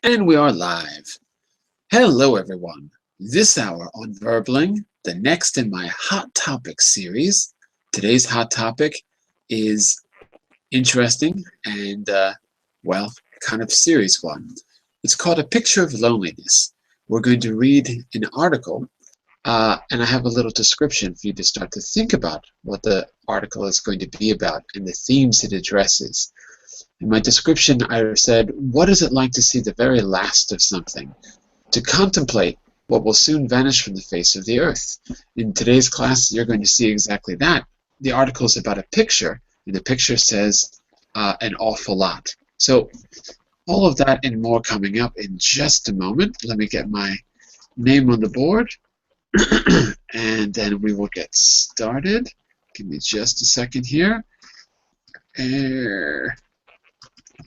And we are live. Hello, everyone. This hour on Verbling, the next in my Hot Topic series. Today's hot topic is interesting and, well, kind of serious one. It's called A Picture of Loneliness. We're going to read an article, and I have a little description for you to start to think about what the article is going to be about and the themes it addresses. In my description, I said, what is it like to see the very last of something? To contemplate what will soon vanish from the face of the earth. In today's class, you're going to see exactly that. The article is about a picture, and the picture says an awful lot. So all of that and more coming up in just a moment. Let me get my name on the board, and then we will get started. Give me just a second here.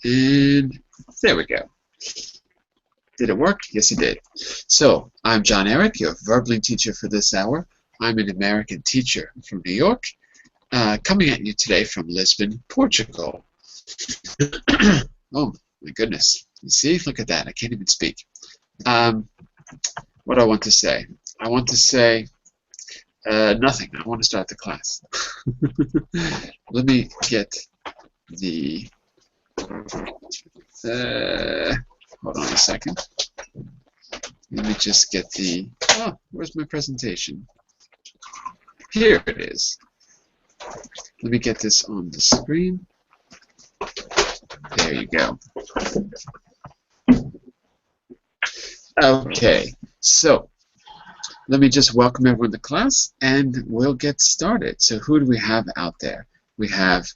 And there we go. Did it work? Yes, it did. So, I'm John Eric, your Verbling teacher for this hour. I'm an American teacher from New York, coming at you today from Lisbon, Portugal. Oh, my goodness. You see? Look at that. I can't even speak. What do I want to say? I want to say nothing. I want to start the class. Let me get the... hold on a second. Let me just get the... Oh, where's my presentation? Here it is. Let me get this on the screen. There you go. Okay, so let me just welcome everyone to class, and we'll get started. So who do we have out there? We have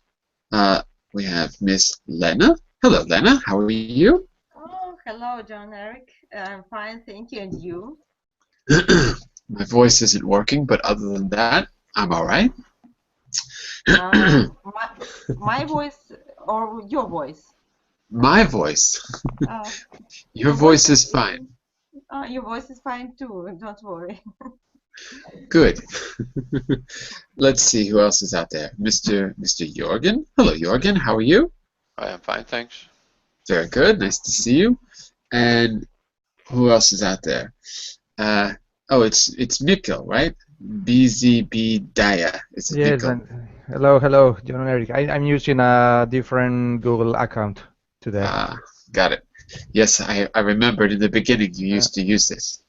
Miss Lena. Hello, Lena. How are you? Oh, hello, John Eric. I'm fine, thank you. And you? My voice isn't working, but other than that, I'm all right. My voice or your voice? My voice. Your voice is fine. Your voice is fine too. Don't worry. Good. Let's see who else is out there. Mr. Jorgen. Hello, Jorgen. How are you? I am fine, thanks. Very good. Nice to see you. And who else is out there? Oh, it's Mikkel, right? BZB Daya. Yes, hello, John Eric. I'm using a different Google account today. Got it. Yes, I remembered in the beginning you used to use this.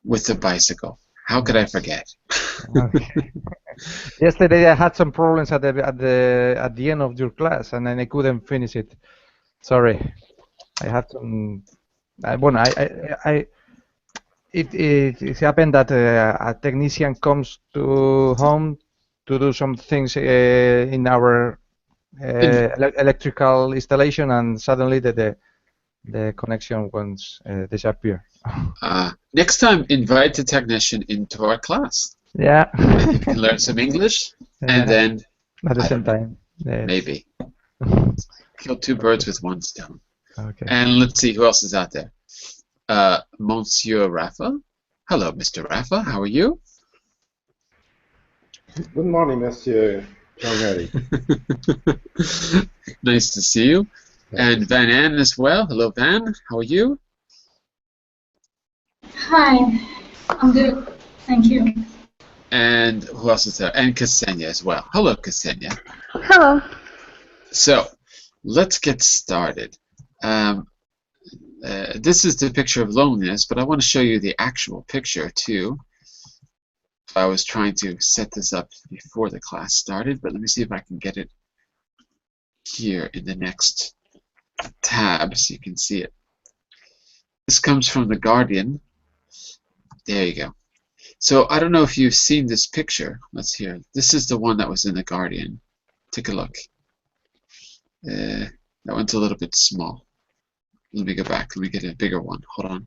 With the bicycle. How could I forget? Okay. Yesterday I had some problems at the end of your class, and then I couldn't finish it. Sorry, I had some. It happened that a technician comes to home to do some things in our electrical installation, and suddenly the connection won't disappear. Next time, invite the technician into our class. Yeah. You can learn some English, and then at the same time, yes. Maybe kill two birds with one stone. Okay. And let's see who else is out there. Monsieur Rafa. Hello, Mr. Rafa. How are you? Good morning, Monsieur Jean-Marie. Nice to see you. And Van Ann as well. Hello, Van. How are you? Hi. I'm good. Thank you. And who else is there? And Ksenia as well. Hello, Ksenia. Hello. So, let's get started. This is the picture of loneliness, but I want to show you the actual picture too. I was trying to set this up before the class started, but let me see if I can get it here in the next tab so you can see it. This comes from The Guardian. There you go. So I don't know if you've seen this picture. Let's hear. This is the one that was in The Guardian. Take a look. That one's a little bit small. Let me go back. Let me get a bigger one. Hold on.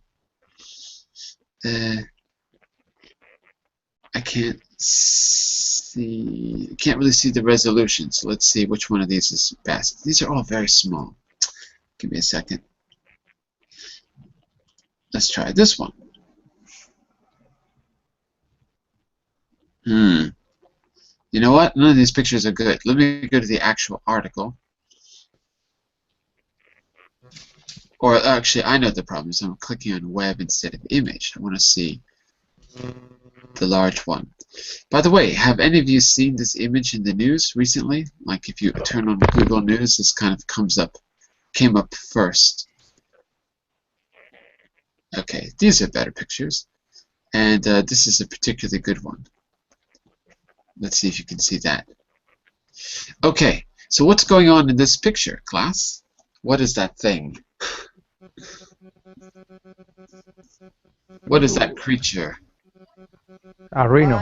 I can't see. Can't really see the resolution. So let's see which one of these is best. These are all very small. Give me a second. Let's try this one. You know what? None of these pictures are good. Let me go to the actual article. Or actually, I know the problem. So I'm clicking on web instead of image. I want to see the large one. By the way, have any of you seen this image in the news recently? Like if you turn on Google News, this kind of came up first. Okay, these are better pictures. And this is a particularly good one. Let's see if you can see that. Okay, so what's going on in this picture, class? What is that thing? What is that creature? A rhino.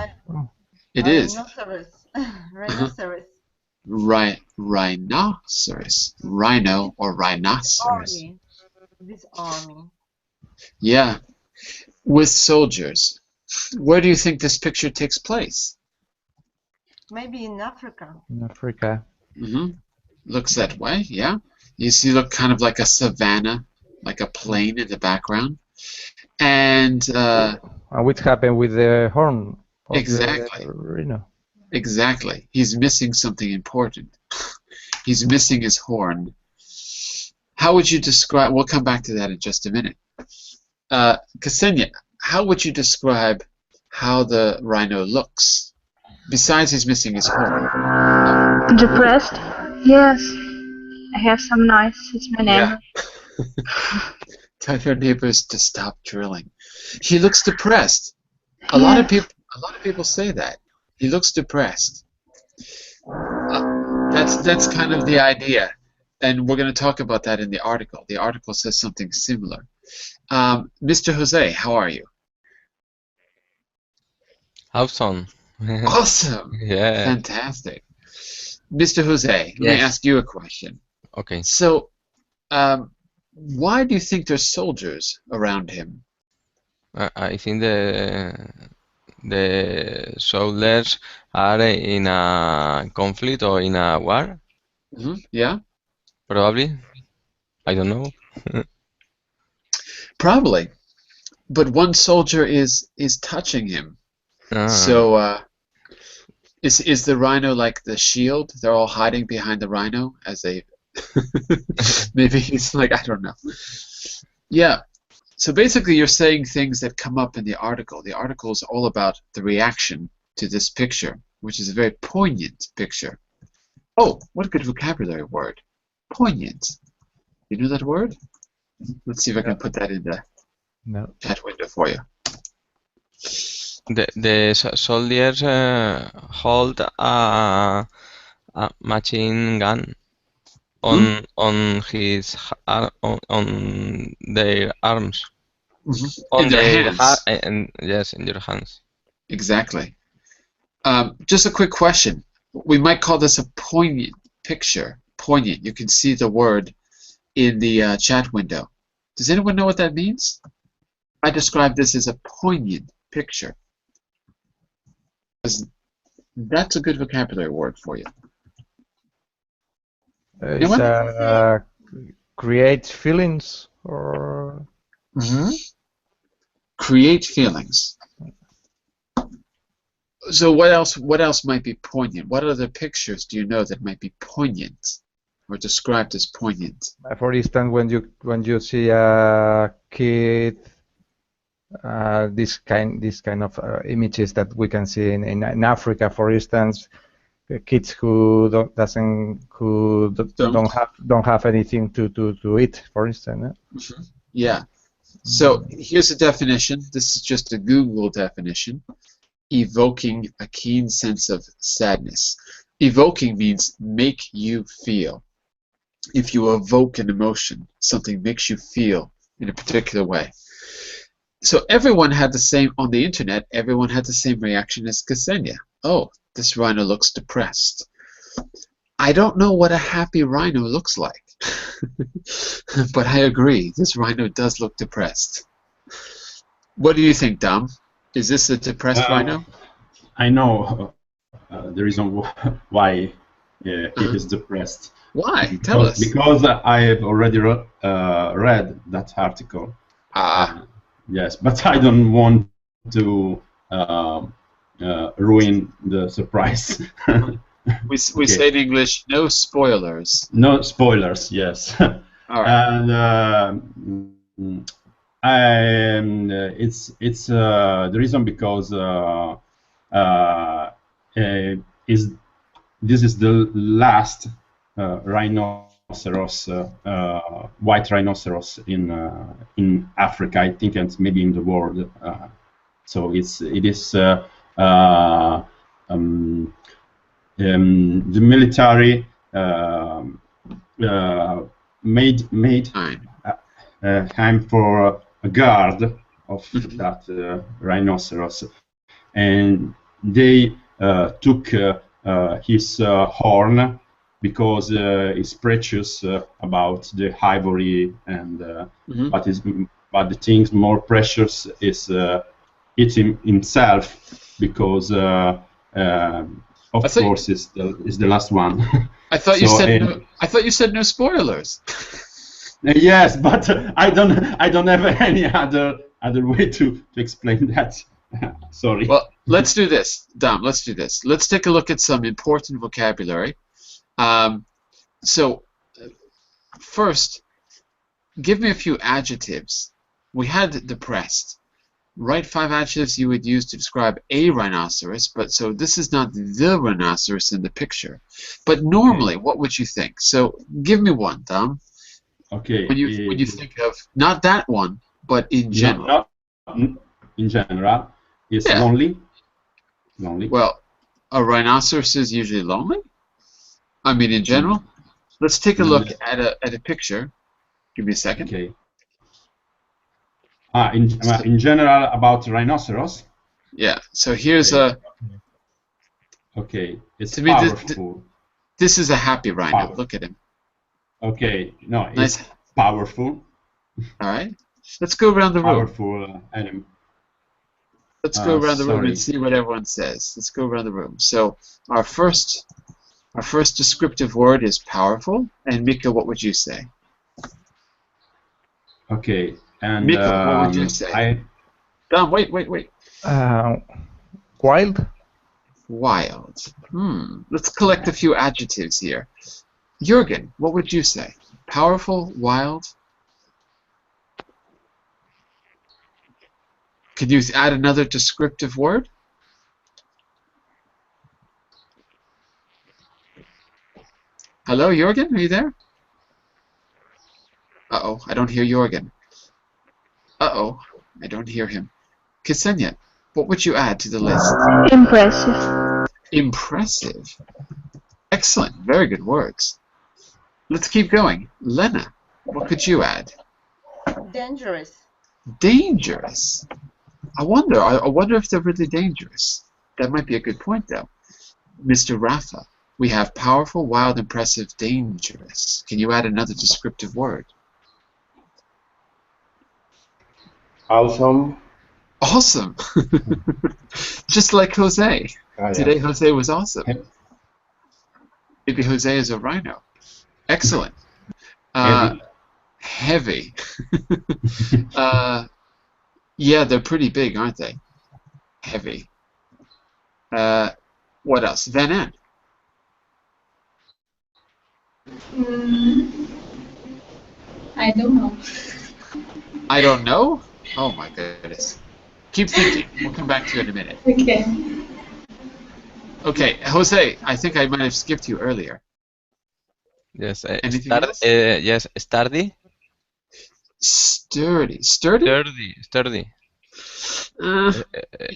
It is. Rhinoceros. Rhinoceros. Rhinoceros. Rhino or rhinoceros. Army. This army. Yeah. With soldiers. Where do you think this picture takes place? Maybe in Africa. In Africa. Looks that way, yeah. You see, look kind of like a savanna, like a plain in the background. And what happened with the horn of exactly. the rhino? Exactly. He's missing something important. He's missing his horn. How would you describe, we'll come back to that in just a minute. Ksenia, how would you describe how the rhino looks? Besides he's missing his horn. Depressed? Yes. I have some noise. It's my neighbor. Yeah. Tell your neighbors to stop drilling. He looks depressed. A lot of people say that. He looks depressed. That's kind of the idea. And we're going to talk about that in the article. The article says something similar. Mr. Jose, how are you? Awesome. Awesome. Yeah. Fantastic. Mr. Jose, let me ask you a question. Okay. So, why do you think there's soldiers around him? I think the soldiers are in a conflict or in a war. Yeah. Probably. I don't know. Probably. But one soldier is touching him. So, is the rhino like the shield? They're all hiding behind the rhino as they... Maybe he's like, I don't know. Yeah. So basically you're saying things that come up in the article. The article is all about the reaction to this picture, which is a very poignant picture. Oh, what a good vocabulary word. Poignant. You know that word? Let's see if I can put that in the chat window for you. The soldiers hold a machine gun on his on their arms. On in their hands. Yes, in their hands. Exactly. Just a quick question. We might call this a poignant picture. Poignant. You can see the word in the chat window. Does anyone know what that means? I describe this as a poignant picture. That's a good vocabulary word for you. It's create feelings or create feelings. So what else might be poignant? What other pictures do you know that might be poignant or described as poignant? For instance, when you see a kid, this kind of images that we can see in Africa, for instance, kids who don't have anything to eat, for instance. Yeah. So here's a definition. This is just a Google definition. Evoking a keen sense of sadness. Evoking means make you feel. If you evoke an emotion, something makes you feel in a particular way. So everyone had the same, on the internet, everyone had the same reaction as Ksenia. Oh, this rhino looks depressed. I don't know what a happy rhino looks like. But I agree, this rhino does look depressed. What do you think, Dom? Is this a depressed rhino? I know the reason why it is depressed. Why? Tell us. Because I have already read that article. Yes, but I don't want to ruin the surprise. We say in English, no spoilers. No spoilers, yes. All right. And it's the reason because is this is the last rhinoceros, white rhinoceros in Africa, I think, and maybe in the world. So it is the military made time for a guard of that rhinoceros, and they took his horn because it's precious about the ivory, and but the things more precious is it himself, because of course is the last one. I thought you said no, I thought you said no spoilers. Yes, but I don't have any other way to explain that. Sorry. Well, let's do this, Dom. Let's do this. Let's take a look at some important vocabulary. So, first, give me a few adjectives. We had depressed. Write 5 adjectives you would use to describe a rhinoceros, but so this is not the rhinoceros in the picture. But normally, what would you think? So, give me one, Dom. Okay. When you think of not that one, but in general. In general, it's lonely. Lonely. Well, a rhinoceros is usually lonely. I mean, in general. Let's take a look at a picture. Give me a second. Okay. In general, about rhinoceros. Yeah. So here's a. Okay. It's to me, powerful. This is a happy rhino. Powerful. Look at him. Okay. No, Nice. it's powerful. All right. Let's go around the room. Powerful animal. Let's go around the room and see what everyone says. Let's go around the room. So our first descriptive word is powerful. And Mika, what would you say? Okay. And Mika, what would you say? Dom, wait. Wild. Wild. Let's collect a few adjectives here. Jürgen, what would you say? Powerful, wild? Could you add another descriptive word? Hello, Jürgen? Are you there? Uh-oh, I don't hear Jürgen. Uh-oh, I don't hear him. Ksenia, what would you add to the list? Impressive. Impressive. Excellent. Very good words. Let's keep going. Lena, what could you add? Dangerous. Dangerous. I wonder if they're really dangerous. That might be a good point, though. Mr. Rafa, we have powerful, wild, impressive, dangerous. Can you add another descriptive word? Awesome. Awesome. Just like Jose. Today Jose was awesome. Maybe Jose is a rhino. Excellent. Heavy. Yeah, they're pretty big, aren't they? Heavy. What else? Van Ann. I don't know. I don't know? Oh my goodness. Keep thinking. We'll come back to you in a minute. Okay. Okay, Jose, I think I might have skipped you earlier. Yes. Anything else? Yes. Sturdy. Sturdy. Sturdy? Sturdy.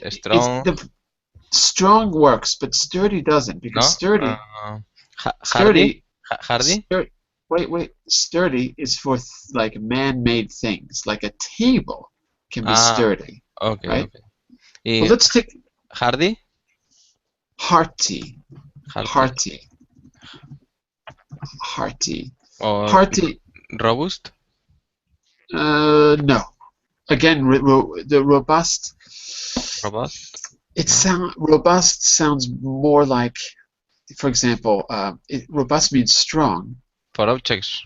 Strong. Strong works, but sturdy doesn't, because sturdy. Hardy. Wait. Sturdy is for like man-made things, like a table can be sturdy. Okay. Right? Okay. Well, let's take Hardy. Hearty. Or Hearty. robust. No. Again, the robust. Robust. Robust sounds more like, for example, robust means strong. For objects.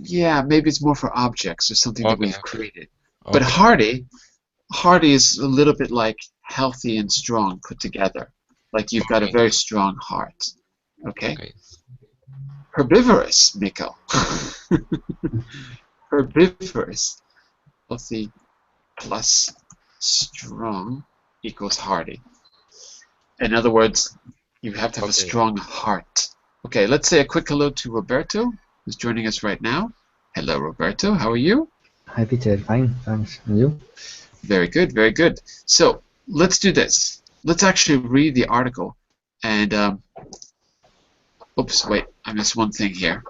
Yeah, maybe it's more for objects or something that we've created. Okay. But hearty is a little bit like healthy and strong put together. Like you've got a very strong heart. Okay? Herbivorous, Miko. Herbivorous. Let's see. Plus strong equals hardy. In other words, you have to have a strong heart. Okay, let's say a quick hello to Roberto, who's joining us right now. Hello, Roberto. How are you? Hi, teacher. Fine, thanks. And you? Very good, very good. So let's do this. Let's actually read the article. And, oops, wait, I missed one thing here.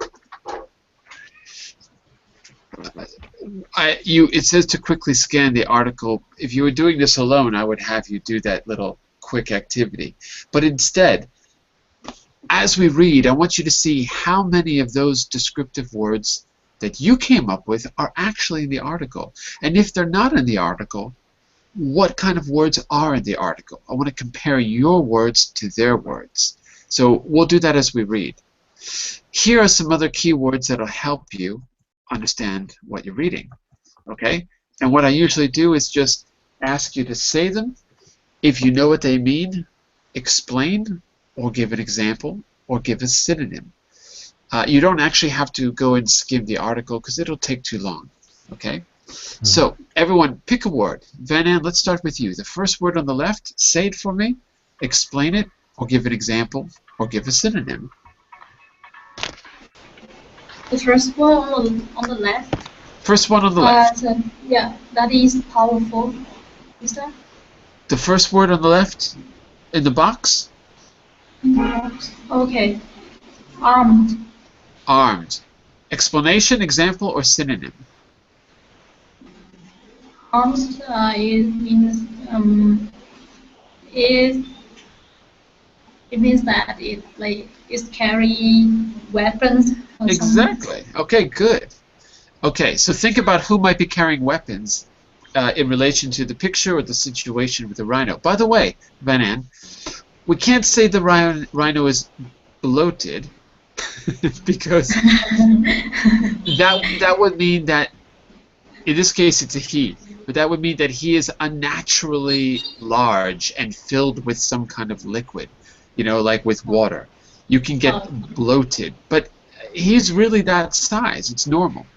It says to quickly scan the article. If you were doing this alone, I would have you do that little quick activity. But instead, as we read, I want you to see how many of those descriptive words that you came up with are actually in the article. And if they're not in the article, what kind of words are in the article? I want to compare your words to their words. So we'll do that as we read. Here are some other keywords that will help you understand what you're reading. Okay? And what I usually do is just ask you to say them. If you know what they mean, explain, or give an example, or give a synonym. You don't actually have to go and skim the article because it'll take too long. Okay? So, everyone, pick a word. Van An, let's start with you. The first word on the left, say it for me, explain it, or give an example, or give a synonym. The first one on the left. First one on the left. Yeah, that is powerful. Is that? The first word on the left in the box? Okay. Armed. Armed. Explanation, example, or synonym? Armed means it means that it's carry weapons. Or exactly. Something. Okay, good. Okay, so think about who might be carrying weapons in relation to the picture or the situation with the rhino. By the way, Van An, we can't say the rhino is bloated because that would mean that, in this case, it's a he. But that would mean that he is unnaturally large and filled with some kind of liquid, you know, like with water. You can get bloated, but he's really that size. It's normal.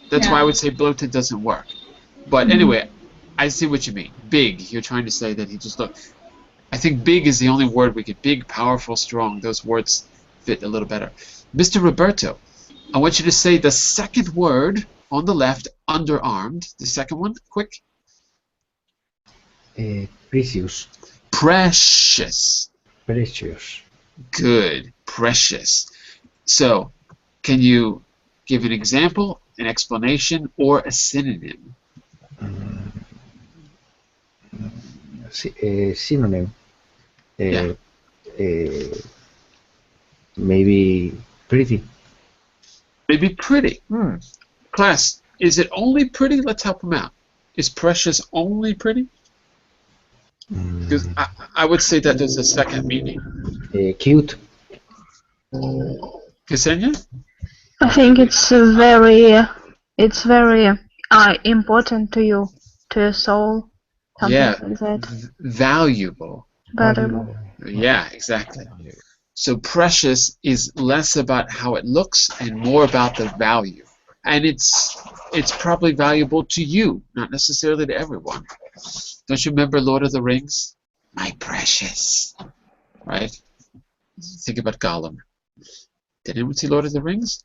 That's why I would say bloated doesn't work. But anyway, I see what you mean. Big. You're trying to say that he just looked. I think big is the only word we could. Big, powerful, strong. Those words fit a little better. Mr. Roberto, I want you to say the second word on the left, underarmed. The second one, quick. Precious. Precious. Precious. Good. Precious. So, can you give an example, an explanation, or a synonym? Synonym. Yeah. Maybe pretty. Maybe pretty. Class, is it only pretty? Let's help him out. Is precious only pretty? Because I would say that there's a second meaning. Cute. Ksenia? I think it's very important to you, to your soul. Something like that. Valuable. Valuable. Yeah, exactly. So precious is less about how it looks and more about the value. And it's probably valuable to you, not necessarily to everyone. Don't you remember Lord of the Rings? My precious. Right? Think about Gollum. Did anyone see Lord of the Rings?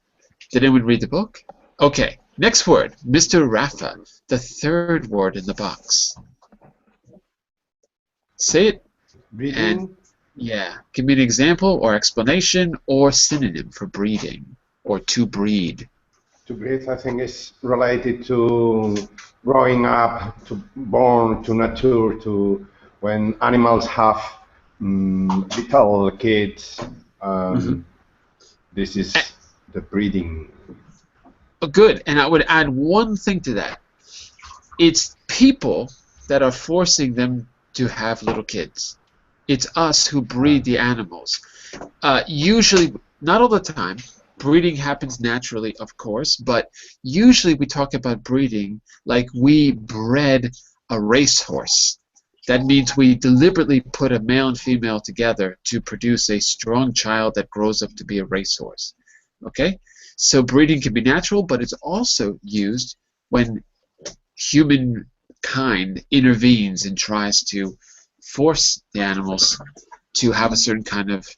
Did anyone read the book? Okay, next word. Mr. Rafa, the third word in the box. Say it. Breeding. And, yeah, give me an example or explanation or synonym for breeding or to breed. To breed, I think, is related to growing up, to born, to nature, to when animals have little kids. This is the breeding. Oh, good, and I would add one thing to that. It's people that are forcing them to have little kids. It's us who breed the animals. Usually, not all the time, breeding happens naturally, of course, but usually we talk about breeding like we bred a racehorse. That means we deliberately put a male and female together to produce a strong child that grows up to be a racehorse. Okay, so breeding can be natural, but it's also used when humankind intervenes and tries to force the animals to have a certain kind of,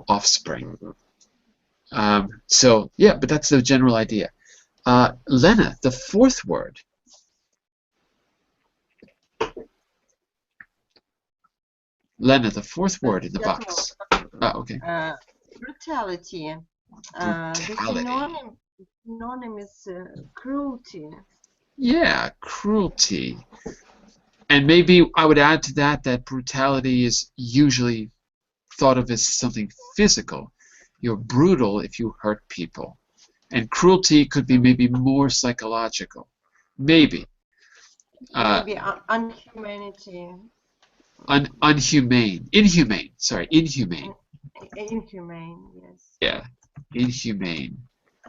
offspring. So yeah, but that's the general idea. Lena, the fourth word. Lena, the fourth word in the Just box. one. Okay. Brutality. The Brutality. synonym is cruelty. Yeah, cruelty. And maybe I would add to that brutality is usually thought of as something physical. You're brutal if you hurt people. And cruelty could be maybe more psychological. Maybe. Maybe unhumanity. Inhumane. Sorry, inhumane. Inhumane, yes. Yeah, inhumane.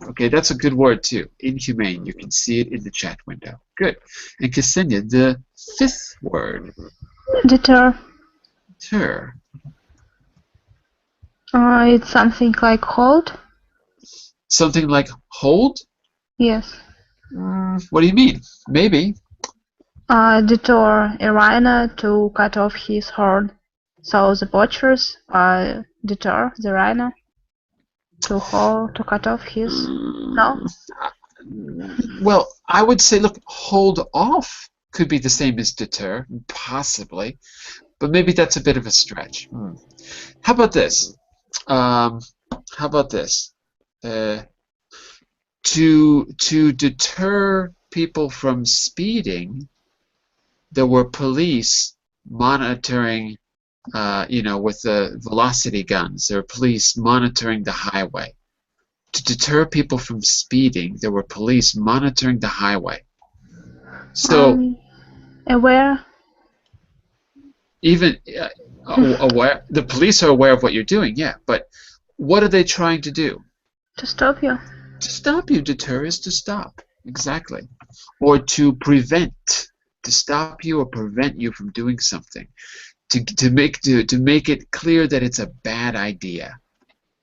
Okay, that's a good word too. Inhumane. You can see it in the chat window. Good. And Ksenia, the fifth word. Deter. Deter. It's something like hold. Something like hold? Yes. What do you mean? Maybe. Deter a rhino to cut off his horn. So the butchers deter the rhino to cut off his. No? Well, I would say, look, hold off could be the same as deter, possibly, but maybe that's a bit of a stretch. How about this? To deter people from speeding, there were police monitoring, with the velocity guns. There were police monitoring the highway. To deter people from speeding, there were police monitoring the highway. So, aware? Even aware, the police are aware of what you're doing, yeah, but what are they trying to do? To stop you. To stop you. Deter is to stop. Exactly. Or to prevent. To stop you or prevent you from doing something. To make it clear that it's a bad idea.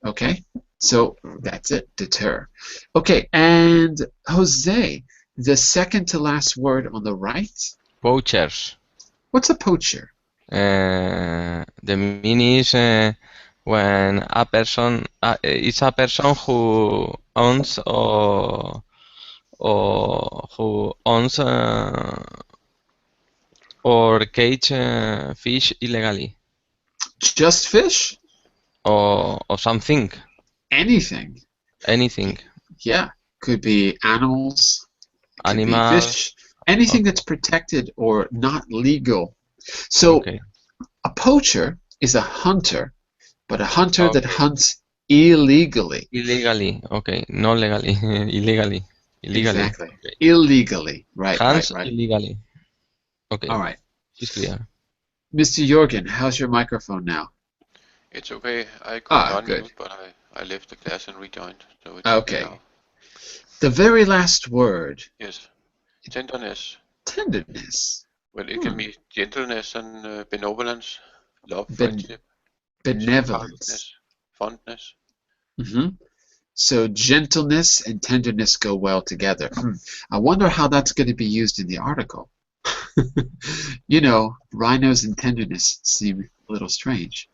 Okay? So that's it. Deter. Okay, and Jose, the second to last word on the right. Poachers. What's a poacher? The meaning is when a person it's a person who owns or who owns or cage fish illegally. Just fish? Or something. Anything. Anything. Yeah, could be animals. Could be Animals. fish. Anything that's protected or not legal. So a poacher is a hunter, but a hunter that hunts illegally. Illegally, okay, not legally, illegally. Exactly. Okay. Illegally, right, Hunts right. illegally. Okay. All right. It's clear. Mr. Jorgen, how's your microphone now? It's okay. I could good. unmute, but I left the class and rejoined, so it's Okay. now. The very last word. Yes. Tenderness. Tenderness. Well, it can be gentleness and benevolence, love, friendship. Benevolence. Fondness. So gentleness and tenderness go well together. I wonder how that's going to be used in the article. Rhinos and tenderness seem a little strange.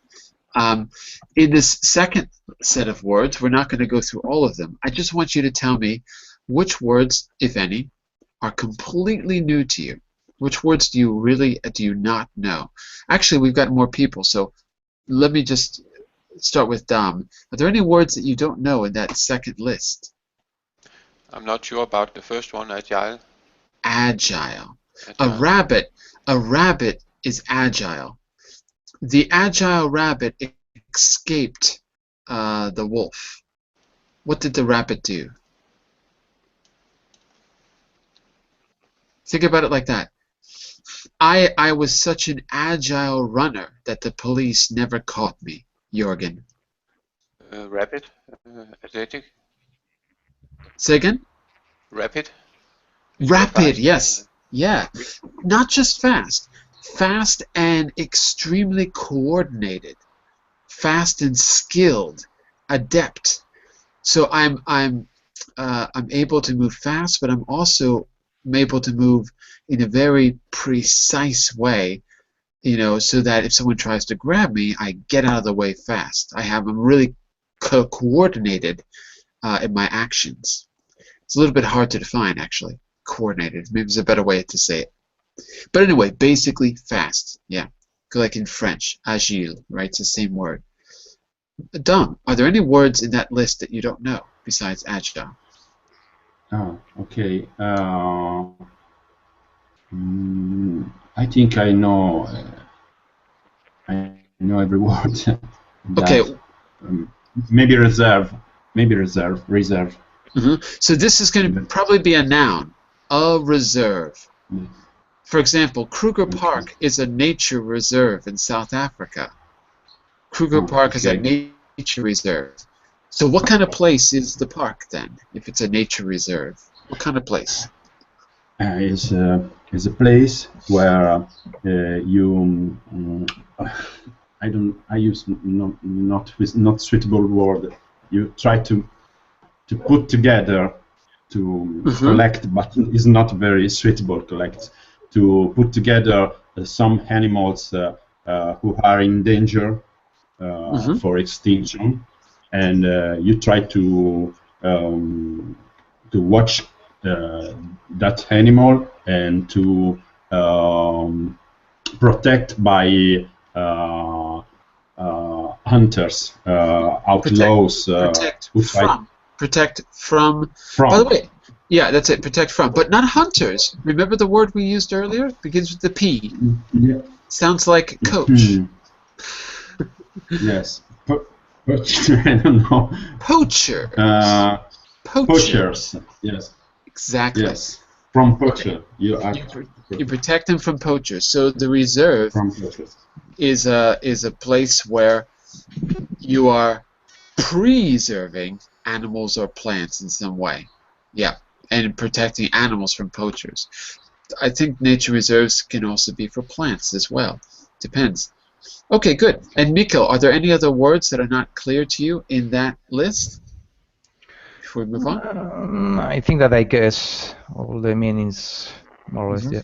In this second set of words, we're not going to go through all of them. I just want you to tell me which words, if any, are completely new to you. Which words do you not know? Actually, we've got more people, so let me just start with Dom. Are there any words that you don't know in that second list? I'm not sure about the first one, agile. Agile. A rabbit is agile. The agile rabbit escaped the wolf. What did the rabbit do? Think about it like that. I was such an agile runner that the police never caught me, Jorgen. Rapid, athletic. Say again? Rapid. Rapid, yes. Yeah. Not just fast. Fast and extremely coordinated. Fast and skilled. Adept. So I'm able to move fast, but I'm also able to move in a very precise way, you know, so that if someone tries to grab me, I get out of the way fast. I'm really coordinated in my actions. It's a little bit hard to define, actually. Coordinated. Maybe there's a better way to say it. But anyway, basically fast. Yeah. Like in French, agile, right? It's the same word. Dom, are there any words in that list that you don't know besides agile? Oh, okay. I think I know. I know every word. Okay. Maybe reserve. Maybe reserve. Reserve. So this is going to probably be a noun. A reserve. For example, Kruger Park is a nature reserve in South Africa. Kruger Park is a nature reserve. So what kind of place is the park then, if it's a nature reserve? What kind of place? Is a place where you I use not suitable word. You try to put together, to collect, but is not very suitable. Collect, to put together some animals who are in danger for extinction, and you try to watch that animal and to protect by hunters, outlaws. Protect from. By the way, yeah, that's it. Protect from, but not hunters. Remember the word we used earlier? It begins with the P. Yeah. Sounds like coach. Yes. Poacher. I don't know. Poacher. Poachers. Yes. Exactly. Yes. From poacher. You protect them from poachers. So the reserve is a place where you are preserving animals or plants in some way. Yeah, and protecting animals from poachers. I think nature reserves can also be for plants as well. Depends. Okay, good. And Mikkel, are there any other words that are not clear to you in that list? Before we move on? I think that I guess all the meanings more or less, yeah.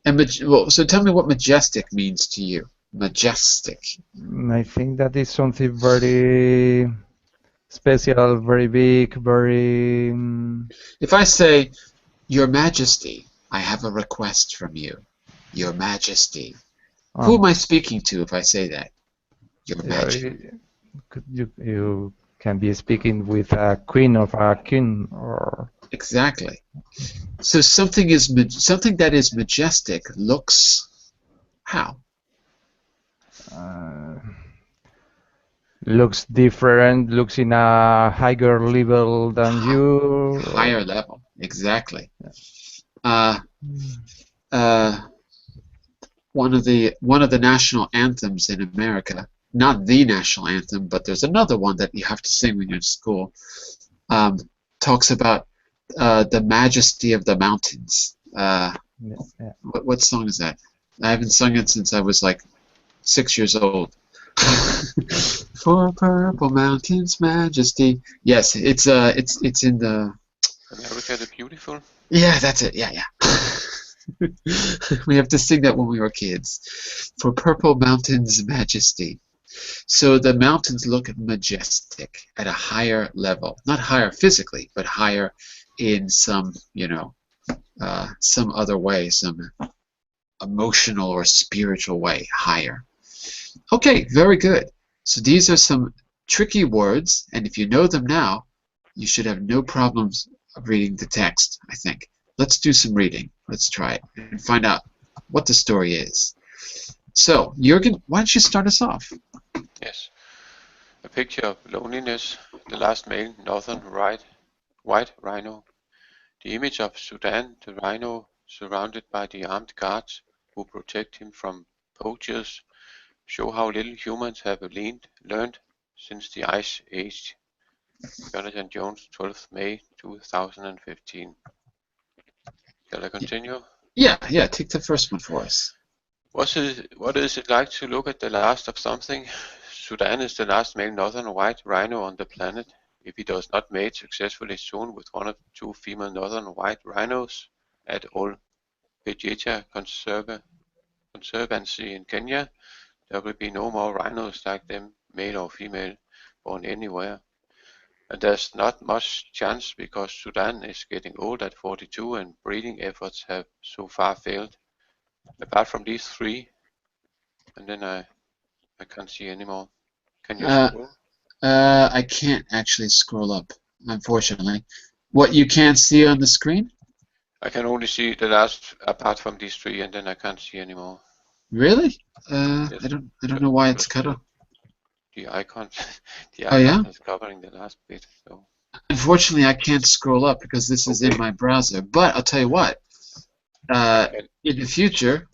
And so tell me what majestic means to you. Majestic. I think that is something very special, very big, very... If I say, Your Majesty, I have a request from you. Your Majesty. Who am I speaking to if I say that? Your Majesty. You can be speaking with a queen or a king, or... Exactly. So something that is majestic looks how? Looks different, looks in a higher level than you. Higher level, exactly. One of the national anthems in America, not the national anthem, but there's another one that you have to sing when you're in school, talks about the majesty of the mountains. What song is that? I haven't sung it since I was like 6 years old. For purple mountains, majesty. Yes, it's in the America the Beautiful. Yeah, that's it. Yeah. We have to sing that when we were kids. For purple mountains, majesty. So the mountains look majestic at a higher level, not higher physically, but higher in some, some other way, some emotional or spiritual way, higher. Okay, very good. So these are some tricky words, and if you know them now, you should have no problems reading the text, I think. Let's do some reading. Let's try it and find out what the story is. So, Jürgen, why don't you start us off? Yes. A picture of loneliness, the last male northern white rhino. The image of Sudan, the rhino surrounded by the armed guards who protect him from poachers, show how little humans have learned since the Ice Age. Jonathan Jones, 12th May 2015. Shall I continue? Yeah, take the first one for us. What is it like to look at the last of something? Sudan is the last male northern white rhino on the planet. If he does not mate successfully soon with one or two female northern white rhinos at Ol Pejeta Conservancy in Kenya, there will be no more rhinos like them, male or female, born anywhere. And there's not much chance because Sudan is getting old at 42 and breeding efforts have so far failed. Apart from these three, and then I can't see anymore. Can you scroll? I can't actually scroll up, unfortunately. What you can't see on the screen? I can only see the last, apart from these three, and then I can't see anymore. Really? Yes. I don't know why it's cut off. The icon, Oh, yeah? is covering the last bit. So. Unfortunately, I can't scroll up because this is in my browser. But I'll tell you what. In the future,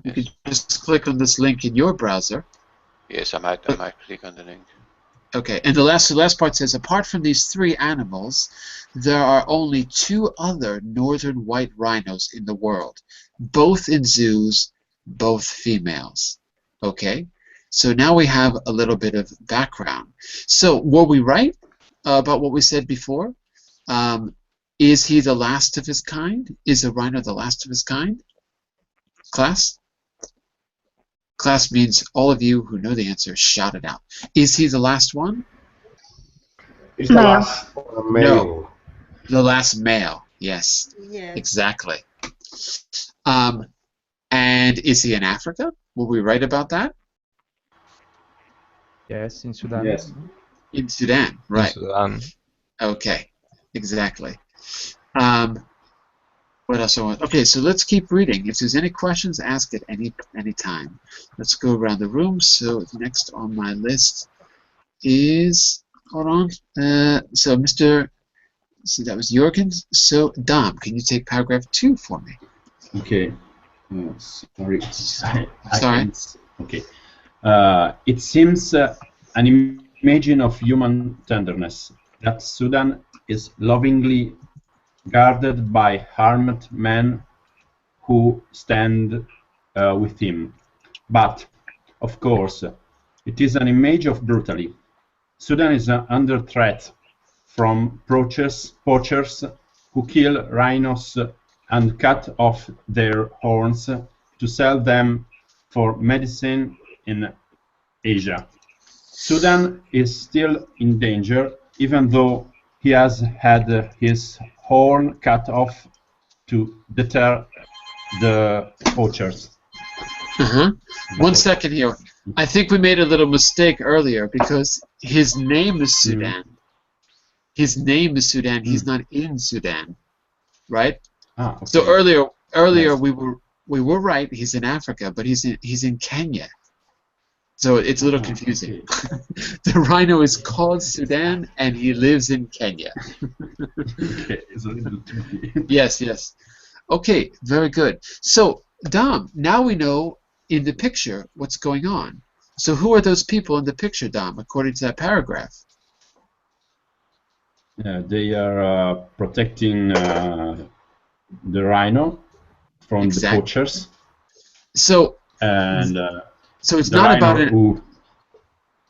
you can just click on this link in your browser. Yes, I might click on the link. Okay, and the last part says, apart from these three animals, there are only 2 other northern white rhinos in the world, both in zoos, both females. Okay, so now we have a little bit of background. So were we right about what we said before? Is he the last of his kind? Is a rhino the last of his kind? Class? Class means all of you who know the answer, shout it out. Is he the last one? Is the last male? No. The last male, yes. Yes. Exactly. And is he in Africa? Were we right about that? Yes, in Sudan. Yes. In Sudan, right. Sudan. Okay, exactly. What else I want? Okay, so let's keep reading. If there's any questions, ask at any time. Let's go around the room. So next on my list is, hold on. So that was Jorgens. So Dom, can you take paragraph 2 for me? Okay. Sorry. Sorry. Okay. It seems an imagine of human tenderness that Sudan is lovingly guarded by armed men who stand with him. But, of course, it is an image of brutality. Sudan is under threat from poachers who kill rhinos and cut off their horns to sell them for medicine in Asia. Sudan is still in danger, even though he has had his horn cut off to deter the poachers. One second here. I think we made a little mistake earlier because his name is Sudan. His name is Sudan. He's not in Sudan, right? Okay. So earlier Yes. we were right. He's in Africa, but he's in Kenya. So it's a little confusing. The rhino is called Sudan, and he lives in Kenya. Okay, it's a little tricky. Yes, yes. Okay, very good. So, Dom, now we know in the picture what's going on. So who are those people in the picture, Dom, according to that paragraph? They are protecting the rhino from the poachers. So, and so it's the not rhino about who,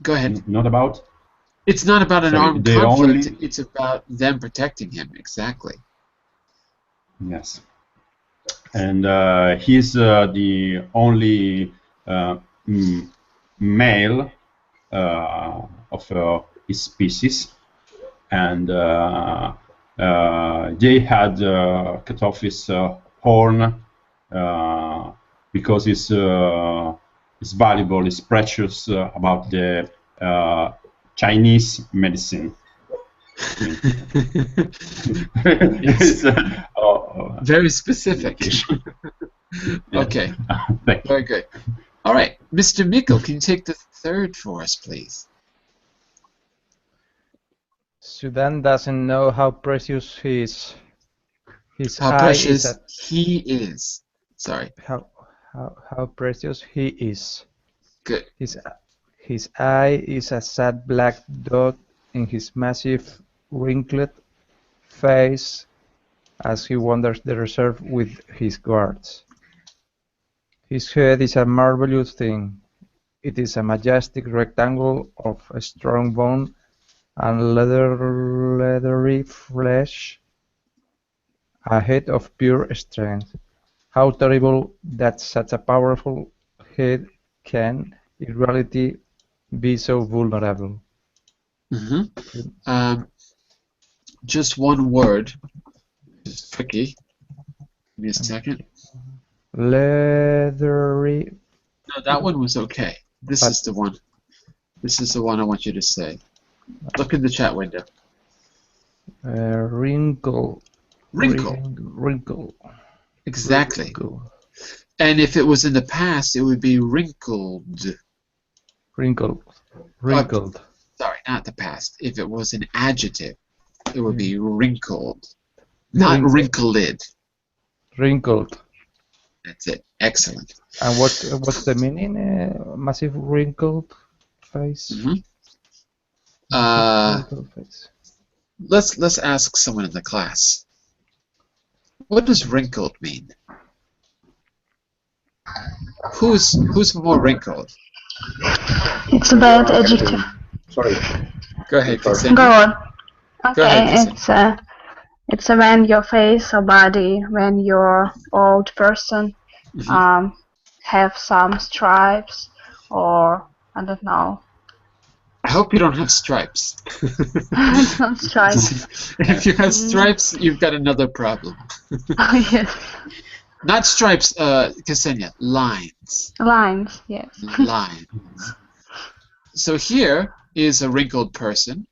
Go ahead. Not about? It's not about an Sorry, armed they conflict. only- It's about them protecting him. Exactly. Yes. And he's the only male of his species, and they had cut off his horn because it's valuable, it's precious about the Chinese medicine. It's, Very specific. Okay. Thank you. Very good. All right, Mr. Mikkel, can you take the third for us, please? Sudan doesn't know how precious his How eye precious is. he is. Sorry. How precious he is. Good. His eye is a sad black dot in his massive, wrinkled face as he wanders the reserve with his guards. His head is a marvelous thing. It is a majestic rectangle of strong bone and leathery flesh, a head of pure strength. How terrible that such a powerful head can, in reality, be so vulnerable. Just one word. It's tricky. Give me a second. Leathery. No, that one was okay. This is the one. This is the one I want you to say. Look in the chat window. Wrinkle. Wrinkle. Exactly. Wrinkle. And if it was in the past, it would be wrinkled. Wrinkled. Sorry, not the past. If it was an adjective, it would be wrinkled. Not wrinkled. Wrinkled. That's it. Excellent. And what's the meaning? Massive wrinkled face. Wrinkled face. Let's ask someone in the class. What does wrinkled mean? Who's more wrinkled? It's a bad adjective. Sorry. Go ahead. Go on. Okay, Go ahead, it's when your face or body, when you're old person, have some stripes or I don't know. I hope you don't have stripes. Some stripes. If you have stripes, you've got another problem. Oh, yes. Not stripes, Ksenia. Lines. Lines, yes. Lines. So here is a wrinkled person.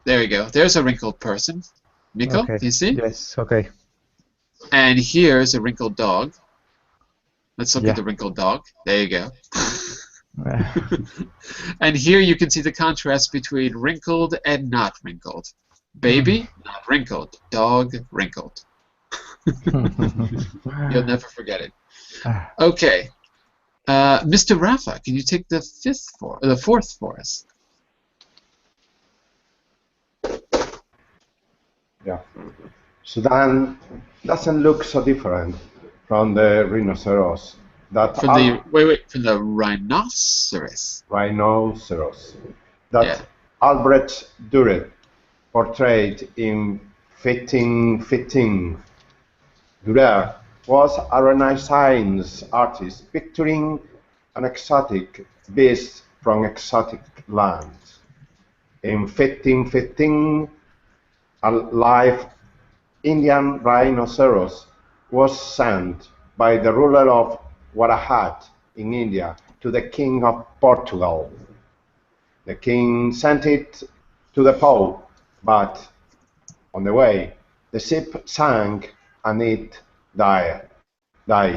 There you go. There's a wrinkled person. Miko, Okay. do you see? Yes, okay. And here's a wrinkled dog. Let's look at the wrinkled dog. There you go. And here you can see the contrast between wrinkled and not wrinkled. Baby, not wrinkled. Dog, wrinkled. You'll never forget it. Okay. Mr. Rafa, can you take the fourth for us? Yeah. Sudan doesn't look so different from the rhinoceros. From the rhinoceros. Rhinoceros. That Albrecht Dürer portrayed in 1515. Dürer was a Renaissance artist picturing an exotic beast from exotic lands. In 1515, a live Indian rhinoceros was sent by the ruler of Gujarat in India to the King of Portugal. The king sent it to the Pope, but on the way, the ship sank and it died. It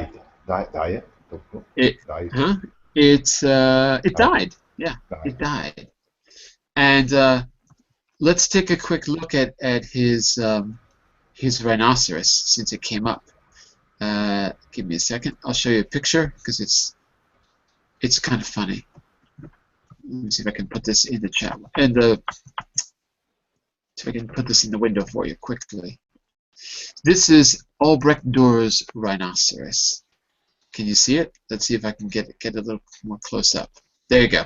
died. Yeah, it died. And let's take a quick look at his rhinoceros since it came up. Give me a second. I'll show you a picture because it's kind of funny. Let me see if I can put this in the chat. See if I can put this in the window for you quickly. This is Albrecht Dürer's rhinoceros. Can you see it? Let's see if I can get a little more close up. There you go.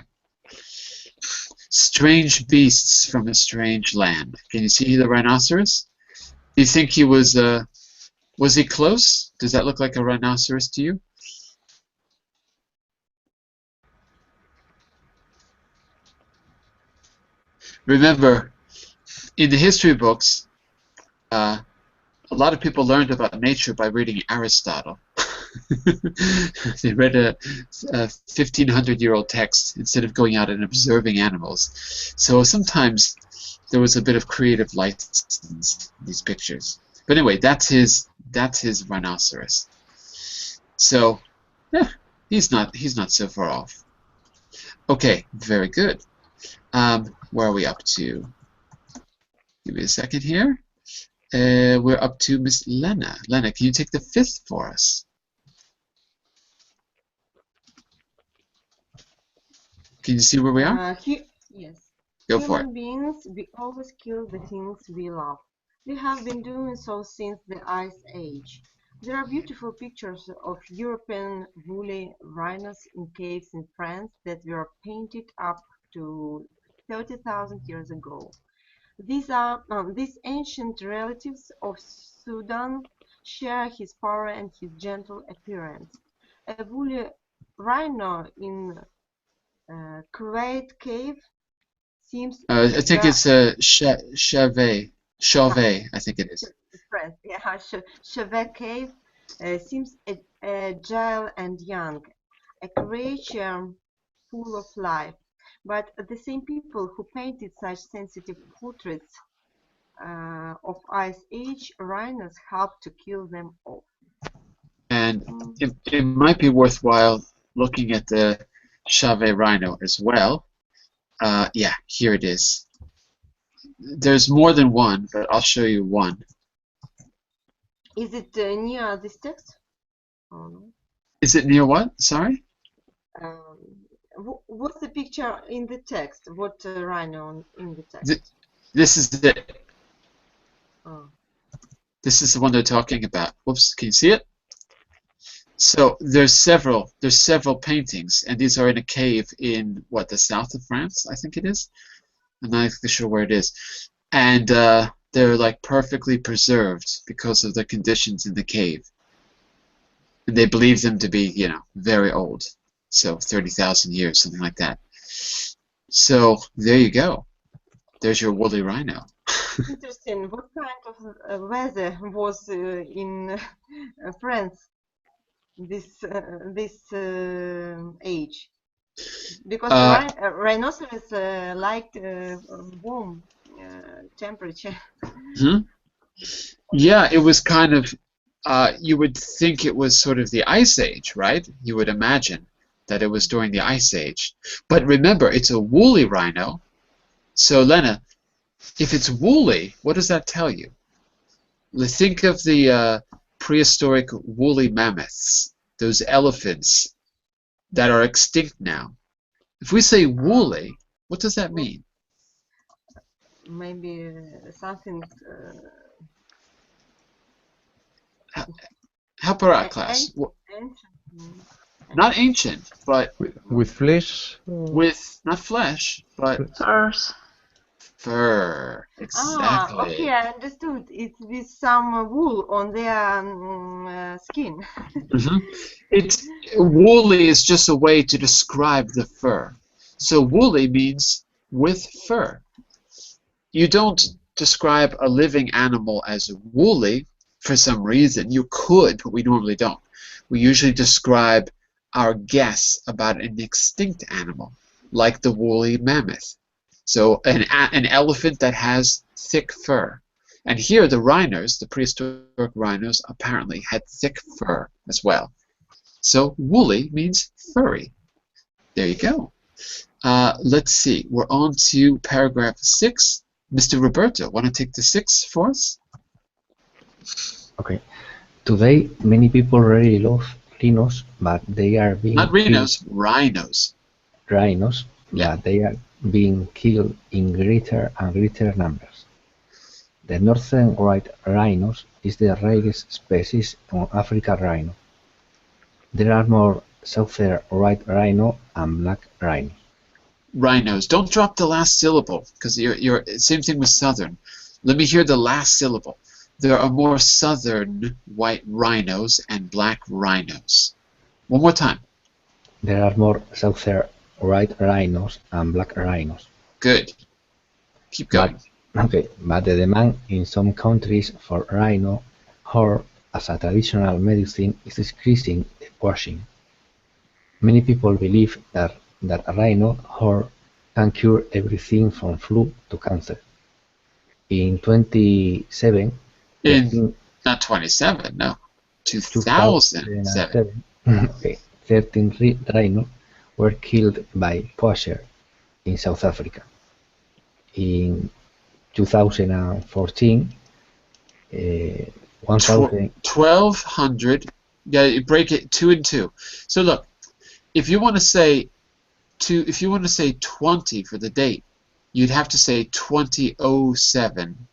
Strange beasts from a strange land. Can you see the rhinoceros? Do you think he was he close? Does that look like a rhinoceros to you? Remember, in the history books, a lot of people learned about nature by reading Aristotle. They read a 1,500-year-old text instead of going out and observing animals. So sometimes there was a bit of creative license in these pictures. But anyway, that's his rhinoceros. So, yeah, he's not so far off. Okay, very good. Where are we up to? Give me a second here. We're up to Miss Lena. Lena, can you take the fifth for us? Can you see where we are? Yes. Go for it. Human beings, we always kill the things we love. We have been doing so since the Ice Age. There are beautiful pictures of European woolly rhinos in caves in France that were painted up to 30,000 years ago. These ancient relatives of Sudan share his power and his gentle appearance. A woolly rhino in Kuwait cave seems I think it's Chauvet, I think it is. France. Yeah, Chauvet cave seems agile and young, a creature full of life. But the same people who painted such sensitive portraits of Ice Age rhinos helped to kill them off. And it might be worthwhile looking at the Chauvet rhino as well. Yeah, here it is. There's more than one, but I'll show you one. Is it near this text? Oh, no. Is it near what? Sorry? What's the picture in the text? What rhino in the text? This is it. Oh. This is the one they're talking about. Whoops, can you see it? So there's several paintings, and these are in a cave in what, the south of France, I think it is. I'm not exactly sure where it is. And they're like perfectly preserved because of the conditions in the cave. And they believe them to be, you know, very old. So 30,000 years, something like that. So there you go. There's your woolly rhino. Interesting. What kind of weather was in France this age? Because rhinoceros liked warm temperature. Yeah, it was kind of. You would think it was sort of the Ice Age, right? You would imagine that it was during the Ice Age. But remember, it's a woolly rhino. So, Lena, if it's woolly, what does that tell you? Think of the prehistoric woolly mammoths, those elephants that are extinct now. If we say woolly, what does that mean? Maybe something... Help her out, class. Not ancient, but with flesh. With not flesh, but fur. Exactly. Ah, okay, I understood. It's with some wool on their skin. It's woolly is just a way to describe the fur. So woolly means with fur. You don't describe a living animal as woolly for some reason. You could, but we normally don't. We usually describe our guess about an extinct animal, like the woolly mammoth. So an elephant that has thick fur. And here the rhinos, the prehistoric rhinos, apparently had thick fur as well. So woolly means furry. There you go. Let's see. We're on to paragraph 6. Mr. Roberto, want to take the 6 for us? Okay. Today, many people really love rhinos, but they are being not rhinos, rhinos. Rhinos, yeah. But they are being killed in greater and greater numbers. The northern white rhinos is the rarest species on African rhino. There are more southern white rhino and black rhino. Rhinos. Don't drop the last syllable, because you're same thing with southern. Let me hear the last syllable. There are more southern white rhinos and black rhinos. One more time. There are more southern white rhinos and black rhinos. Good. Keep going. But the demand in some countries for rhino horn as a traditional medicine is increasing the washing. Many people believe that rhino horn can cure everything from flu to cancer. In 27, not 27, no. 2007. 13 rhinos were killed by poachers in South Africa. In 2014, 1,200. Yeah, you break it 2 and 2. So look, if you want to say 20 for the date, you'd have to say 2007.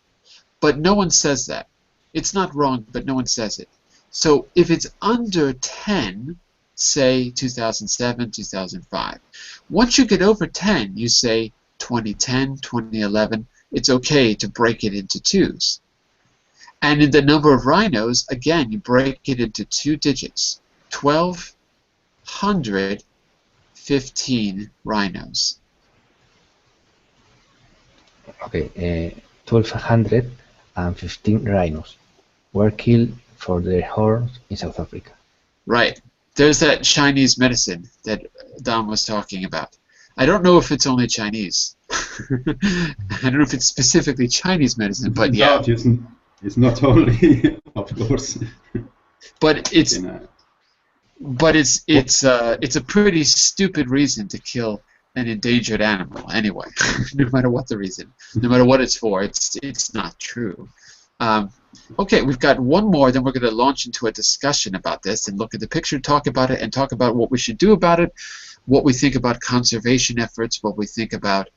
But no one says that. It's not wrong, but no one says it. So if it's under 10, say 2007, 2005. Once you get over 10, you say 2010, 2011, it's okay to break it into twos. And in the number of rhinos, again, you break it into 2 digits. 1,215 rhinos. Okay, 1,215 rhinos were killed for their horns in South Africa. Right. There's that Chinese medicine that Don was talking about. I don't know if it's only Chinese. I don't know if it's specifically Chinese medicine, but yeah. No, it's not only, of course. But it's a pretty stupid reason to kill an endangered animal anyway. No matter what the reason, no matter what it's for, it's not true. Okay, we've got one more, then we're going to launch into a discussion about this and look at the picture, talk about it, and talk about what we should do about it, what we think about conservation efforts, what we think about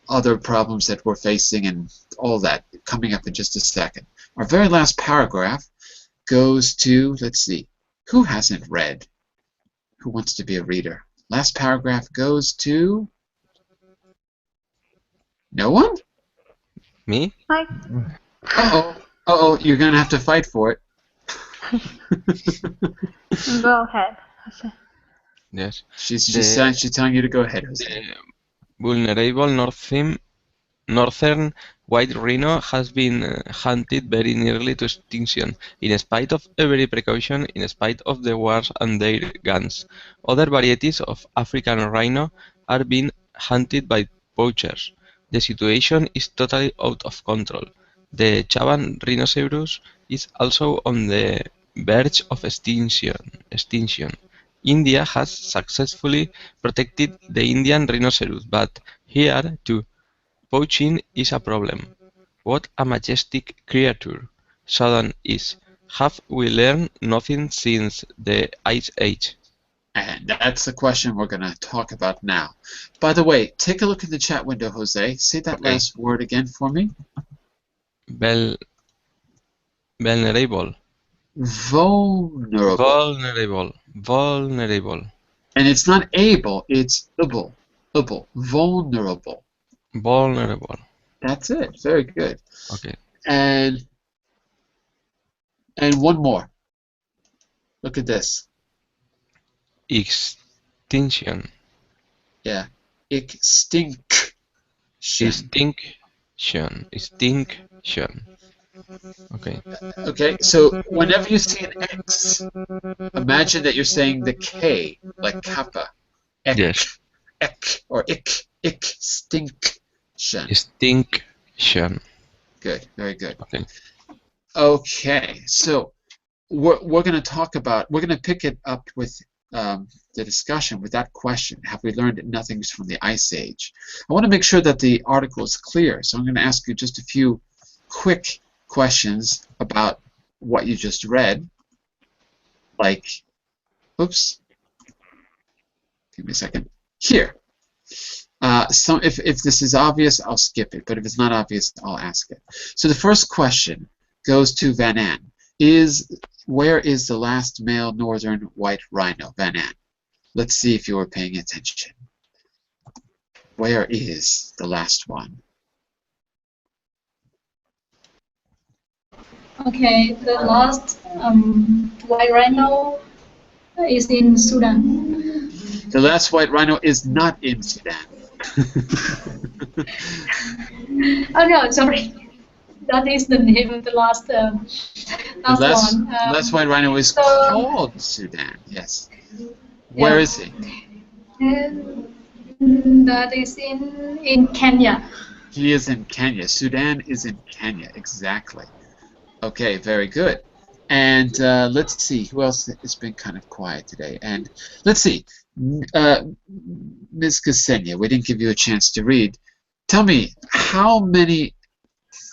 other problems that we're facing, and all that coming up in just a second. Our very last paragraph goes to, let's see, who hasn't read? Who wants to be a reader? Last paragraph goes to... No one? Me? Hi. Uh-oh. Uh-oh, you're going to have to fight for it. Go ahead, Jose. Yes. She's telling you to go ahead, Jose. Vulnerable northern white rhino has been hunted very nearly to extinction, in spite of every precaution, in spite of the wars and their guns. Other varieties of African rhino are being hunted by poachers. The situation is totally out of control. The Chaban rhinoceros is also on the verge of extinction. India has successfully protected the Indian rhinoceros, but here too, poaching is a problem. What a majestic creature Sudan is. Have we learned nothing since the Ice Age? And that's the question we're going to talk about now. By the way, take a look in the chat window, Jose. Say that last word again for me. Vulnerable. Vulnerable. Vulnerable. And it's not able, it's able. Vulnerable. Vulnerable. That's it. Very good. Okay. And one more. Look at this. Extinction. Yeah. Extinction. Extinction. Okay. Okay, so whenever you see an X, imagine that you're saying the K, like kappa. Ek, Yes. Ek, or ik. Extinction. Extinction. Good, very good. Okay. Okay, so we're going to talk about, we're going to pick it up with the discussion with that question. Have we learned nothing from the Ice Age? I want to make sure that the article is clear, so I'm going to ask you just a few quick questions about what you just read. Like, oops, give me a second. Here. If this is obvious, I'll skip it, but if it's not obvious, I'll ask it. So the first question goes to Van An. Where is the last male northern white rhino, Van An? Let's see if you were paying attention. Where is the last one? Okay, the last white rhino is in Sudan. The last white rhino is not in Sudan. Oh no, sorry. That is the name of the last one. Last white rhino is called Sudan, yes. Where is he? That is in Kenya. He is in Kenya. Sudan is in Kenya, exactly. Okay, very good. And let's see, who else has been kind of quiet today? And let's see, Ms. Ksenia, we didn't give you a chance to read. Tell me, how many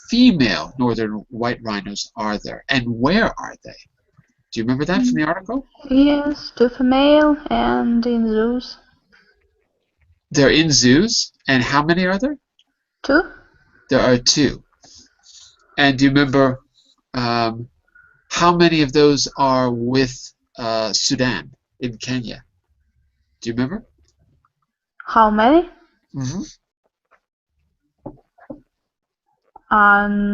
female northern white rhinos are there, and where are they? Do you remember that from the article? Yes, 2 female and in zoos. They're in zoos, and how many are there? 2. There are 2. And do you remember how many of those are with Sudan in Kenya? Do you remember? How many? Mm-hmm.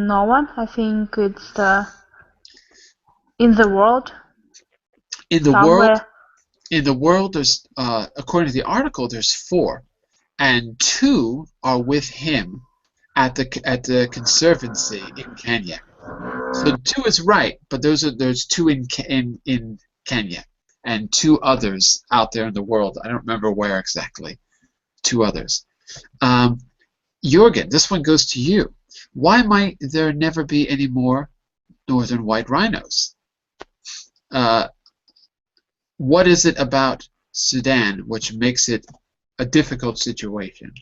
No one. I think it's in the world In the world, somewhere. there's according to the article, there's 4, and 2 are with him at the conservancy in Kenya. So 2 is right, but there's 2 in Kenya, and 2 others out there in the world. I don't remember where exactly. 2 others. Jürgen, this one goes to you. Why might there never be any more northern white rhinos? What is it about Sudan which makes it a difficult situation?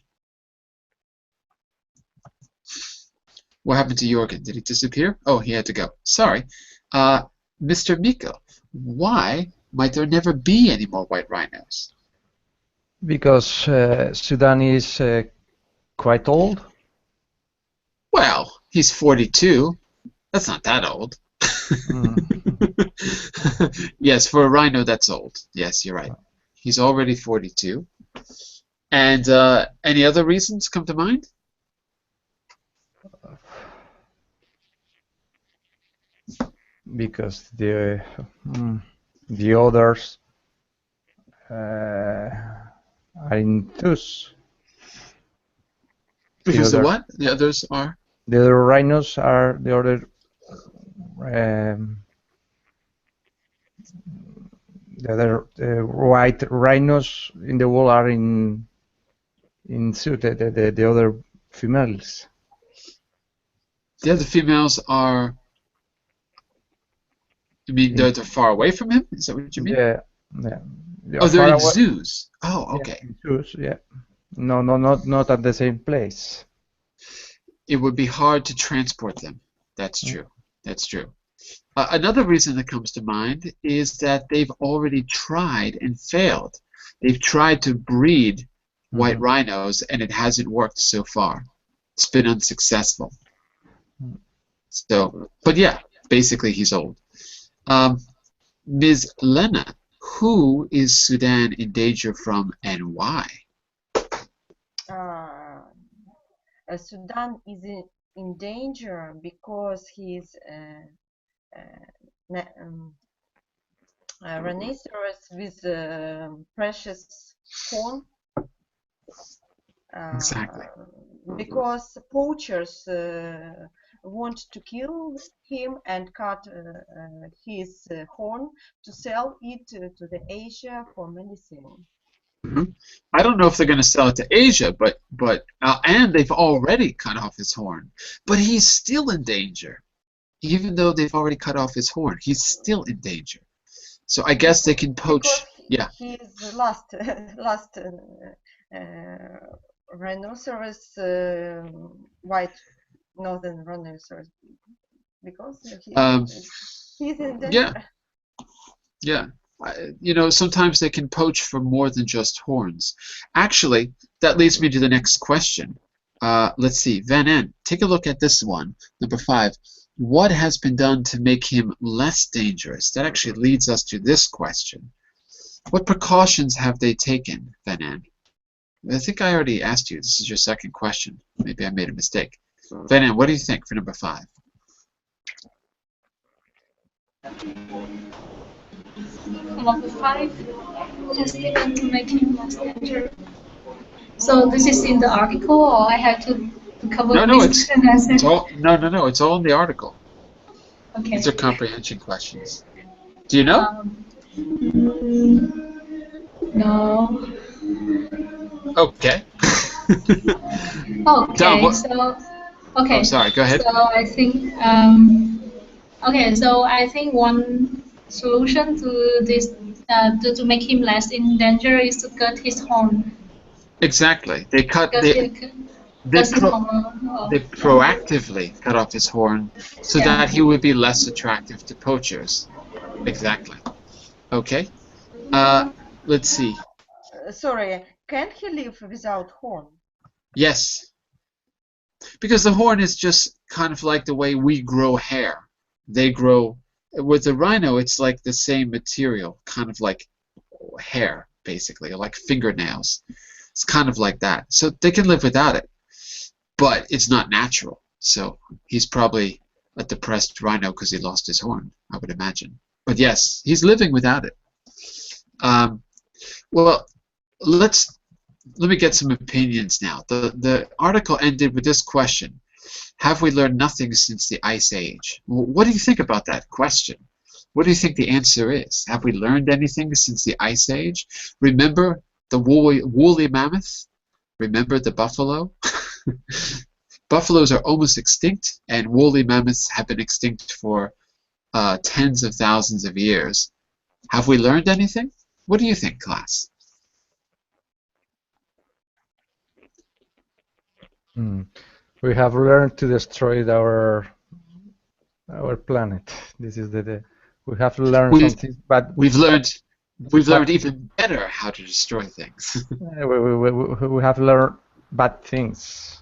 What happened to Jürgen? Did he disappear? Oh, he had to go. Sorry. Mr. Miko, why might there never be any more white rhinos? Because Sudan is quite old. Well, he's 42. That's not that old. Yes, for a rhino, that's old. Yes, you're right. He's already 42. And any other reasons come to mind? Because the others are in twos. Because the what? The others are? The other rhinos are the other. The other white rhinos in the world are in suit. The other females. The other females are. You mean they're far away from him? Is that what you mean? Yeah. Oh, they're in zoos. Oh, okay. Yeah, in zoos, yeah. No, not at the same place. It would be hard to transport them. That's true. That's true. Another reason that comes to mind is that they've already tried and failed. They've tried to breed white rhinos, and it hasn't worked so far. It's been unsuccessful. So, but yeah, basically he's old. Ms. Lena, who is Sudan in danger from and why? Sudan is in danger because his rhinoceros with precious horn. Exactly. Because poachers want to kill him and cut his horn to sell it to the Asia for medicine. I don't know if they're going to sell it to Asia, but and they've already cut off his horn. But he's still in danger, even though they've already cut off his horn. He's still in danger. So I guess they can poach. Yeah. His last rhinoceros, white northern rhinoceros, because he's in danger. Yeah. Yeah. You know, sometimes they can poach for more than just horns. Actually, that leads me to the next question. Let's see. Van En, take a look at this one, number 5. What has been done to make him less dangerous? That actually leads us to this question. What precautions have they taken, Van En? I think I already asked you. This is your second question. Maybe I made a mistake. Van En, what do you think for number 5? Number 5 has taken to make him less dangerous. So this is in the article, or I have to cover this? It's all, no. It's all in the article. Okay. These are comprehension questions. Do you know? No. Okay. Okay. Tom, So. Okay. Oh, sorry. Go ahead. So I think. Okay. So I think one solution to this, to make him less in danger, is to cut his horn. Exactly. They cut. They proactively cut off his horn so that he would be less attractive to poachers. Exactly. Okay. Let's see. Sorry, can he live without horn? Yes. Because the horn is just kind of like the way we grow hair. They grow. With the rhino, it's like the same material, kind of like hair, basically, like fingernails. It's kind of like that. So they can live without it, but it's not natural. So he's probably a depressed rhino because he lost his horn, I would imagine. But yes, he's living without it. Well, let me get some opinions now. The article ended with this question: have we learned nothing since the Ice Age? Well, what do you think about that question? What do you think the answer is? Have we learned anything since the Ice Age? Remember the woolly mammoth? Remember the buffalo? Buffaloes are almost extinct, and woolly mammoths have been extinct for tens of thousands of years. Have we learned anything? What do you think, class? We have learned to destroy our planet. This is we have learned something, but we've learned even better how to destroy things. we have learned bad things.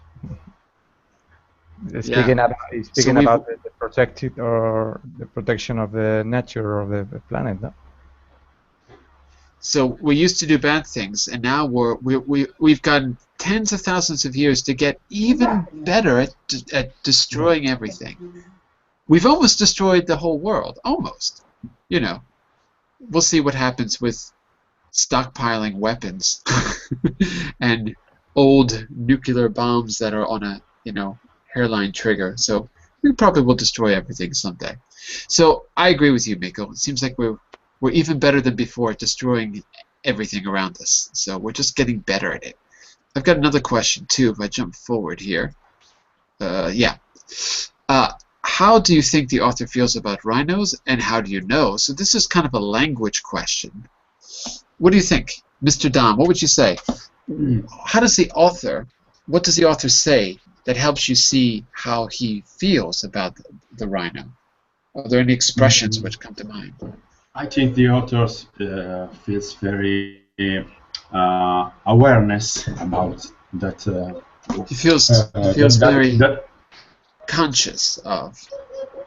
Speaking about the protected or the protection of the nature of the planet, no? So we used to do bad things, and now we've gotten tens of thousands of years to get even better at destroying everything. We've almost destroyed the whole world, almost. You know, we'll see what happens with stockpiling weapons and old nuclear bombs that are on a, hairline trigger. So we probably will destroy everything someday. So I agree with you, Miko. It seems like we're even better than before at destroying everything around us. So we're just getting better at it. I've got another question too. If I jump forward here, how do you think the author feels about rhinos, and how do you know? So this is kind of a language question. What do you think, Mr. Dom? What would you say? What does the author say that helps you see how he feels about the rhino? Are there any expressions which come to mind? I think the author feels very awareness about that. He feels very conscious of.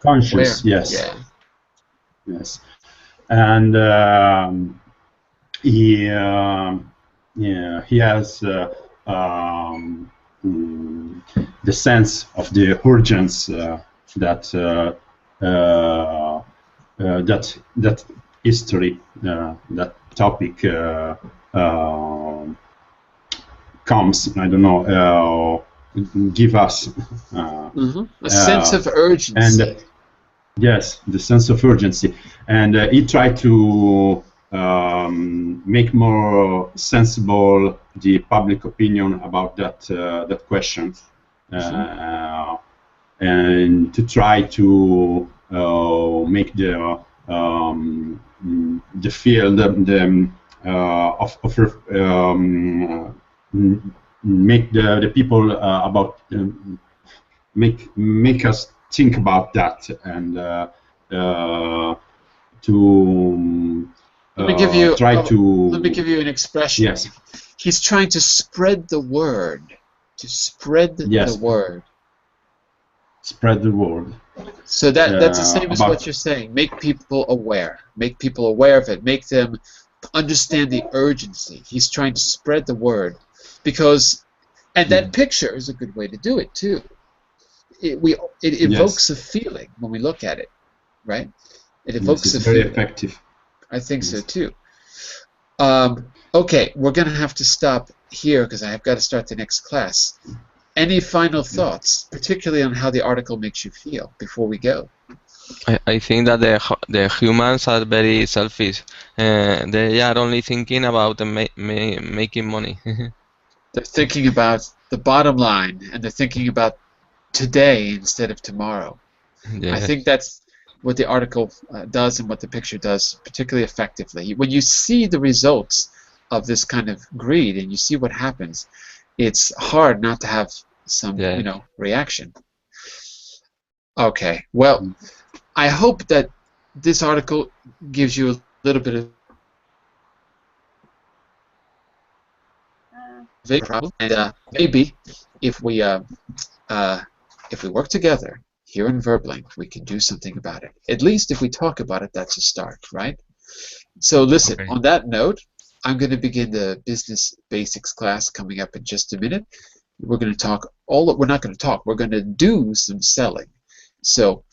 Conscious, where, yes. Yeah. Yes, and he has the sense of the urgency that that history, that topic comes. I don't know. Give us a sense of urgency. And yes, the sense of urgency, and he tried to make more sensible the public opinion about that question, and to try to make the field make the people about make us think about that, and to let me give you let me give you an expression. Yes. He's trying to spread the word. To spread the word. Spread the word. So that's the same as what you're saying. Make people aware. Make people aware of it. Make them understand the urgency. He's trying to spread the word, because, and that picture is a good way to do it too. It evokes a feeling when we look at it, right? It evokes a feeling. Very effective. I think so too. Okay, we're going to have to stop here because I've got to start the next class. Any final thoughts, particularly on how the article makes you feel before we go? I think that the humans are very selfish. They are only thinking about making money. They're thinking about the bottom line, and they're thinking about today instead of tomorrow. Yeah. I think that's what the article does and what the picture does particularly effectively. When you see the results of this kind of greed and you see what happens, it's hard not to have some, reaction. Okay, well, I hope that this article gives you a little bit of problem, and maybe if we work together here in Verbling, we can do something about it. At least if we talk about it, that's a start, right? So listen, on that note, I'm going to begin the business basics class coming up in just a minute. We're going to talk we're not going to talk, we're going to do some selling. So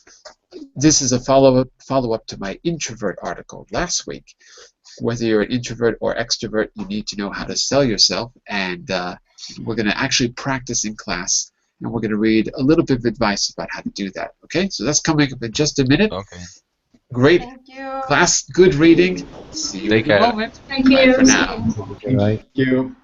this is a follow-up to my introvert article last week. Whether you're an introvert or extrovert, you need to know how to sell yourself, and we're going to actually practice in class, and we're going to read a little bit of advice about how to do that. Okay, so that's coming up in just a minute. Okay. Great Thank you. class, good reading. See you Take in a care. moment. Thank Bye you. for now. Right. Thank you.